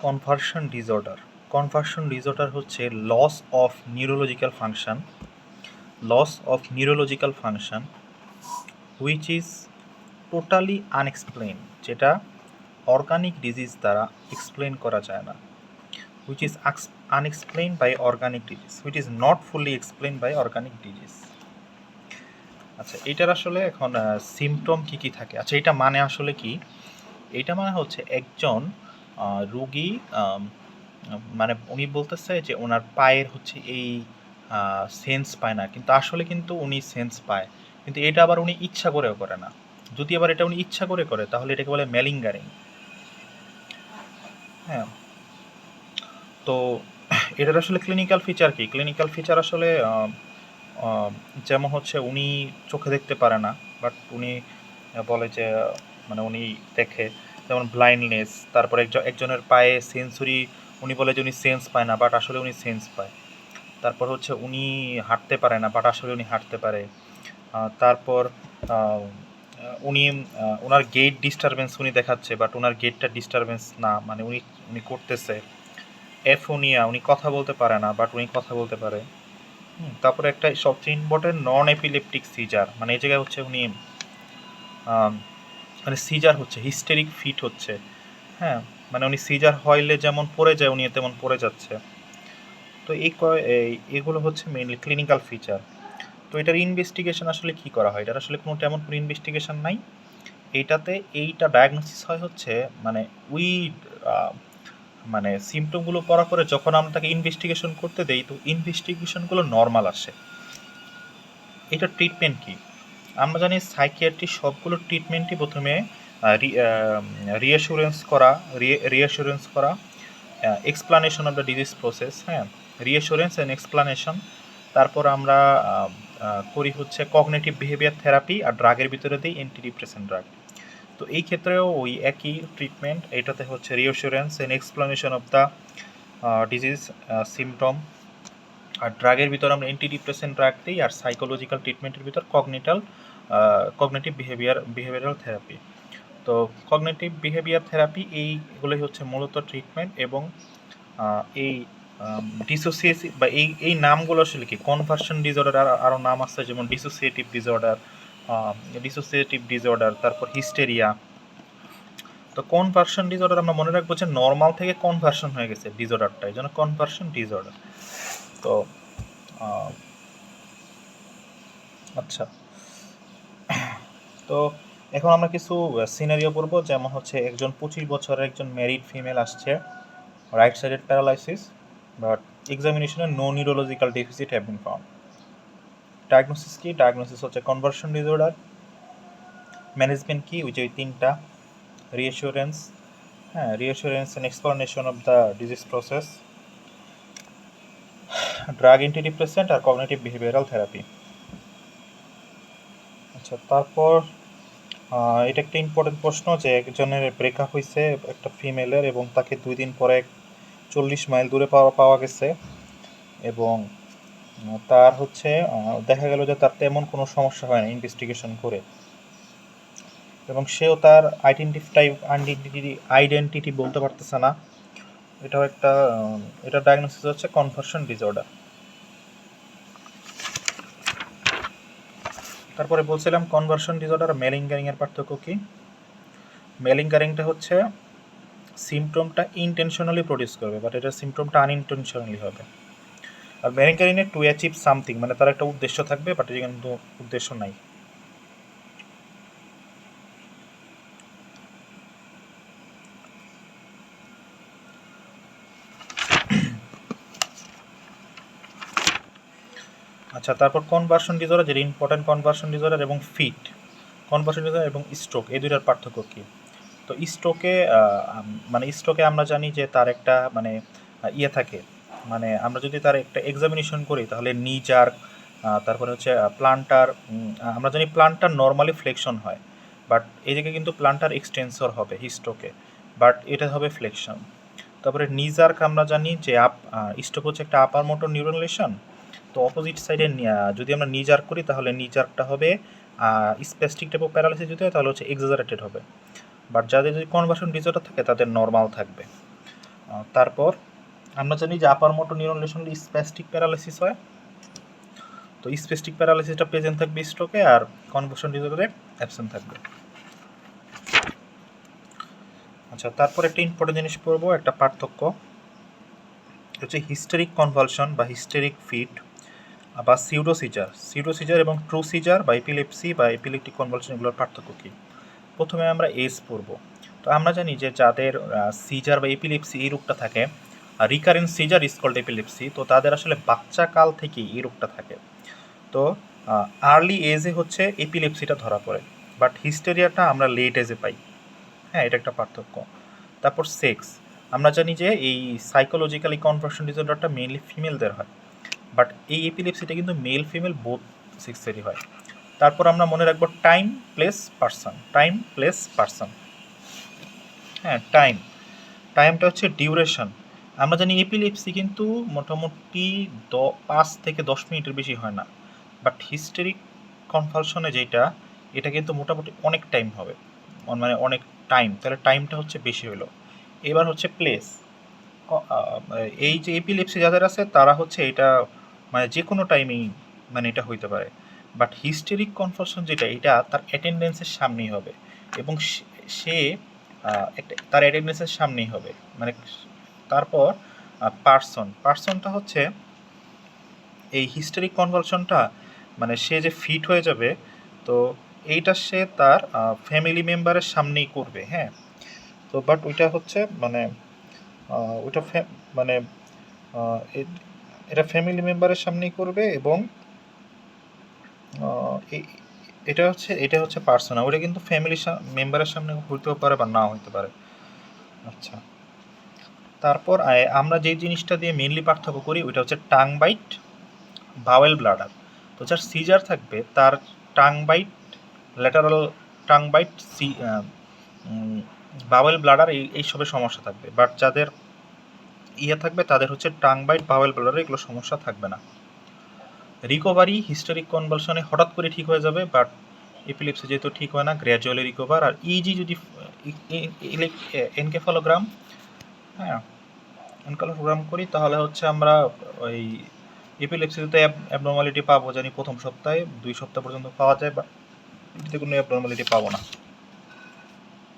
Conversion disorder. Conversion disorder হচ্ছে loss of neurological function which is totally unexplain, যেটা organic disease দ্বারা explain করা যায় না। Which is unexplain by organic disease, which is not fully explain by organic disease. আচ্ছা, এইটার আসলে এখন সিমটম কি কি থাকে? আচ্ছা, এটা মানে আসলে কি? এইটা মানে হচ্ছে একজন রুগী, মানে উনি বলতেছে যে ওনার পায়ের হচ্ছে এই সেন্স পায় না, কিন্তু আসলে কিন্তু উনি সেন্স পায়, কিন্তু এটা আবার উনি ইচ্ছা করেও করে না। যদি আবার এটা উনি ইচ্ছা করে করে তাহলে এটাকে বলে ম্যালিঙ্গারিং। হ্যাঁ, তো এটার আসলে ক্লিনিক্যাল ফিচার কি? ক্লিনিক্যাল ফিচার আসলে যেমন হচ্ছে উনি চোখে দেখতে পারে না, বাট উনি বলে যে মানে উনি দেখে, যেমন ব্লাইন্ডনেস। তারপর একজনের পায়ে সেন্সরি, উনি বলে যে উনি সেন্স পায় না, বাট আসলে উনি সেন্স পায়। তারপর হচ্ছে উনি হাঁটতে পারে না, বাট আসলে উনি হাঁটতে পারে। তারপর উনি ওনার গেট ডিস্টারবেন্স উনি দেখাচ্ছে, বাট ওনার গেটটা ডিস্টারবেন্স না, মানে উনি উনি করতেছে। এফোনিয়া, উনি কথা বলতে পারে না, বাট উনি কথা বলতে পারে। তারপরে একটা সবচেয়ে ইম্পর্টেন্ট নন এপিলেপটিক সিজার, মানে এই জায়গায় হচ্ছে উনি মানে সিজার হচ্ছে, হিস্টেরিক ফিট হচ্ছে। হ্যাঁ, মানে উনি সিজার হইলে যেমন পড়ে যায় উনি তেমন পড়ে যাচ্ছে। তো এগুলো হচ্ছে মেইনলি ক্লিনিক্যাল ফিচার। তো এটার ইনভেস্টিগেশন আসলে কি করা হয়? এটার আসলে কোনো তেমন কোনো ইনভেস্টিগেশন নাই। এইটা ডায়াগনোসিস হয় হচ্ছে মানে উই মানে সিমটমগুলো পড়ার পরে যখন আমরা তাকে ইনভেস্টিগেশন করতে দেই, তো ইনভেস্টিগেশনগুলো নর্মাল আসে। এটার ট্রিটমেন্ট কি? আমরা জানি সাইকিয়াট্রি সবগুলো ট্রিটমেন্টই প্রথমে রিঅ্যাসুরেন্স করা, explanation of the disease process. হ্যাঁ, রিঅ্যাসুরেন্স অ্যান্ড এক্সপ্লানেশন। তারপর আমরা করি হচ্ছে কগনিটিভ বিহেভিয়ার থেরাপি, আর ড্রাগের ভিতরে দিই অ্যান্টিডিপ্রেসেন্ট ড্রাগ। তো এই ক্ষেত্রেও ওই একই ট্রিটমেন্ট। এটাতে হচ্ছে reassurance and explanation of the disease symptom, আর ড্রাগের ভিতর আমরা অ্যান্টিডিপ্রেসেন্ট ড্রাগ দিই, আর সাইকোলজিক্যাল ট্রিটমেন্টের ভিতর কগনিটিভ বিহেভিয়ারাল থেরাপি। তো কগনিটিভ বিহেভিয়ার থেরাপি এইগুলোই হচ্ছে মূলত ট্রিটমেন্ট। এবং এই ডিসোসিয়েটিভ বা এই নামগুলো আসলে কি, কনভার্সন ডিসঅর্ডার আরও নাম আছে, যেমন ডিসোসিয়েটিভ ডিসঅর্ডার, তারপর হিস্টেরিয়া। তো কনভার্সন ডিসঅর্ডার আমরা মনে রাখবো যে নর্মাল থেকে কনভার্সন হয়ে গেছে ডিসঅর্ডারটা, এই জন্য কনভার্সন ডিসঅর্ডার। তো আচ্ছা, তো এখন আমরা কিছু সিনারিও পড়বো, যেমন হচ্ছে একজন 25 বছরের একজন ম্যারিড ফিমেল আসছে, রাইট সাইডেড প্যারালাইসিস, বাট এক্সামিনেশনে no neurological deficit have been found. Diagnosis কি? ডায়াগনোসিস হচ্ছে কনভার্সন ডিসঅর্ডার। ম্যানেজমেন্ট কি? ওই যে তিনটা, রিঅ্যাসুরেন্স, হ্যাঁ, reassurance and explanation of the disease process, drug antidepressant, আর কগনিটিভ বিহেভিয়ারাল থেরাপি। আচ্ছা, তারপর এটা একটা ইম্পর্টেন্ট প্রশ্ন, যে একজনের ব্রেকআপ হয়েছে একটা ফিমেলের, এবং তাকে 2 দিন পরে 40 মাইল দূরে পাওয়া গেছে, এবং তার হচ্ছে দেখা গেল যে তার তেমন কোনো সমস্যা হয় না ইনভেস্টিগেশন করে, এবং সেও তার আইডেন্টিটি বলতে পারতেছে না। এটাও একটা এটা ডায়াগনোসিস হচ্ছে কনভার্সন ডিসঅর্ডার। তারপরে বলছিলাম কনভার্সন ডিসঅর্ডার আর ম্যালিঙ্গারিং এর পার্থক্য কি? ম্যালিঙ্গারিংটা হচ্ছে সিমটমটা ইনটেনশনালি প্রডিউস করবে, বাট এটা সিমটমটা আনইনটেনশনালি হবে। আর ম্যালিঙ্গারিংয়ে টু অ্যাচিভ সামথিং, মানে তার একটা উদ্দেশ্য থাকবে, বাট এটা কিন্তু উদ্দেশ্য নাই। আচ্ছা, তারপর কনভার্সন ডিসঅর্ডার, যেটা ইম্পর্টেন্ট, কনভার্সন ডিসঅর্ডার এবং কনভার্সন ডিসঅর্ডার এবং স্ট্রোক, এই দুইটার পার্থক্য কী? তো স্ট্রোকে আমরা জানি যে তার একটা মানে ইয়ে থাকে, মানে আমরা যদি তার একটা এক্সামিনেশন করি তাহলে নি জার্ক, তারপরে হচ্ছে প্লান্টার। আমরা জানি প্লান্টার নর্মালি ফ্লেকশন হয়, বাট এই জায়গায় কিন্তু প্লান্টার এক্সটেন্সর হবে স্ট্রোকে, বাট এটা হবে ফ্লেকশন। তারপরে নি জার্ক আমরা জানি যে স্ট্রোক হচ্ছে একটা আপার মোটর নিউরন লেশন। তো অপোজিট সাইডে যদি আমরা নি জার্ক করি তাহলে নি জার্কটা হবে স্প্যাস্টিক টাইপ অফ প্যারালাইসিস যদি হয় তাহলে হচ্ছে এক্সাজারেটেড হবে, বাট যাদের যদি কনভার্সন ডিসঅর্ডার থাকে তাদের নর্মাল থাকবে। তারপর আমরা জানি যে আপার motor neuron lesson spastic paralysis হয়। তো স্প্যাস্টিক প্যারালাইসিসটা প্রেজেন্ট থাকবে স্ট্রোকে, আর কনভুশন ডিসঅর্ডারে অ্যাবসেন্ট থাকবে। আচ্ছা, তারপর একটা ইম্পর্টেন্ট জিনিস পড়বো, একটা পার্থক্য হচ্ছে হিস্টেরিক কনভালশন বা হিস্টেরিক ফিট বা সিউডোসিজার এবং ট্রু সিজার বা এপিলেপসি বা এপিলেপটিক কনভালশন, এগুলোর পার্থক্য কী। প্রথমে আমরা এজ পড়ব। তো আমরা জানি যে যাদের সিজার বা এপিলেপসি এই রোগটা থাকে, recurrent seizure is called epilepsy, তো তাদের আসলে বাচ্চাকাল থেকেই এই রোগটা থাকে। তো আর্লি এজে হচ্ছে এপিলেপসিটা ধরা পড়ে, বাট হিস্টেরিয়াটা আমরা লেট এজে পাই। হ্যাঁ, এটা একটা পার্থক্য। তারপর সেক্স, আমরা জানি যে এই সাইকোলজিক্যালি কনভার্সন ডিসঅর্ডারটা মেইনলি ফিমেলদের হয়, বাট এই এপিলেপসিটা কিন্তু মেল ফিমেল বোথ সেক্সেরই হয়। তারপর আমরা মনে রাখবো টাইম প্লেস পার্সন। হ্যাঁ, টাইমটা হচ্ছে ডিউরেশন। আমরা জানি এপিলেপসি কিন্তু মোটামুটি 5 থেকে 10 মিনিটের বেশি হয় না, বাট হিস্টেরিক কনভালশনে যেটা, এটা কিন্তু মোটামুটি অনেক টাইম হবে, মানে অনেক টাইম, তাহলে টাইমটা হচ্ছে বেশি হলো। এবার হচ্ছে প্লেস, এই যে এপিলেপসি যাদের আছে তারা হচ্ছে এটা মানে যে কোনো টাইমেই মানে এটা হইতে পারে, বাট হিস্টেরিক কনভালশন যেটা, এটা তার অ্যাটেন্ডেন্সের সামনেই হবে, এবং সে তার অ্যাটেন্ডেন্সের সামনেই হবে মানে। তারপর পার্সনটা হচ্ছে এই হিস্টেরিক কনভালশনটা মানে সে যে ফিট হয়ে যাবে, তো এইটা সে তার ফ্যামিলি মেম্বারের সামনেই করবে। হ্যাঁ, তো বাট ওইটা হচ্ছে মানে ওইটা মানে এটা ফ্যামিলি মেম্বারের সামনেই করবে, এবং এটা হচ্ছে পার্সন, ওটা কিন্তু ফ্যামিলি মেম্বারের সামনে হইতেও পারে বা না হইতে পারে। আচ্ছা, তারপর আমরা যে জিনিসটা দিয়ে মেনলি পার্থক্য করি ওইটা হচ্ছে টাং বাইট, বাওয়েল ব্লাডার। তো যার সিজার থাকবে তার tongue bite, lateral tongue bite, bowel bladder এইসবের সমস্যা থাকবে, বাট যাদের থাকবে তাদের হচ্ছে টাং বাইট, বাওয়েল ব্লাডার, এগুলো সমস্যা থাকবে না। রিকভারি হিস্টেরিক কনভালশনে হঠাৎ করে ঠিক হয়ে যাবে, বাট এপিলেপসি যেহেতু ঠিক হয় না, গ্র্যাজুয়ালি রিকভার। আর ইজি যদি এনকেফালোগ্রাম, হ্যাঁ, এনকেফালোগ্রাম করি তাহলে হচ্ছে আমরা ওই এপিলেপসিতে অ্যাবনর্মালিটি পাবো জানি প্রথম সপ্তাহে, 2 সপ্তাহ পর্যন্ত পাওয়া যায়, বা এতে কোনো অ্যাবনর্মালিটি পাবো না।